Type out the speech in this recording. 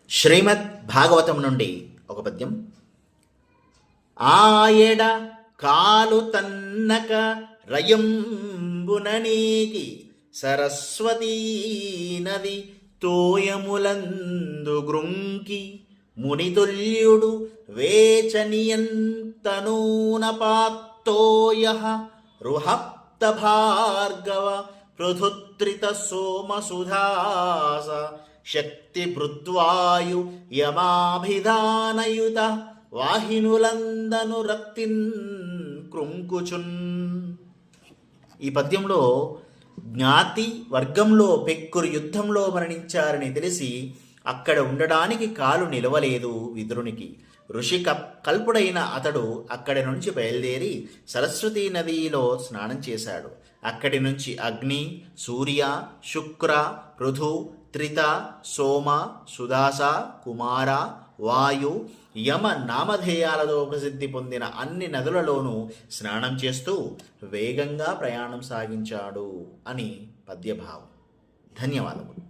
శ్రీమద్ భాగవతం నుండి ఒక పద్యం. ఆయడ కాలు తన్నక రయంబుననీకి సరస్వతీ నది తోయములందు గృంకి మునితుల్యుడు వేచనియంతనూనపాత్తోయః రుహప్త భార్గవ పృథుత్రిత సోమసుధాస శక్తి భృద్వాయు యమాభిధానయుత వాహినులందను రక్తిన్ కృంకుచున్. ఈ పద్యంలో జ్ఞాతి వర్గంలో పెక్కురు యుద్ధంలో మరణించారని తెలిసి అక్కడ ఉండడానికి కాలు నిలవలేదు విదురునికి. ఋషి కల్పుడైన అతడు అక్కడి నుంచి బయలుదేరి సరస్వతీ నదిలో స్నానం చేశాడు. అక్కడి నుంచి అగ్ని, సూర్య, శుక్ర, పృథు, త్రిత, సోమ, సుదాస, కుమార, వాయు, యమ నామధేయాలతో ప్రసిద్ధి పొందిన అన్ని నదులలోనూ స్నానం చేస్తూ వేగంగా ప్రయాణం సాగించాడు అని పద్యభావం. ధన్యవాదములు.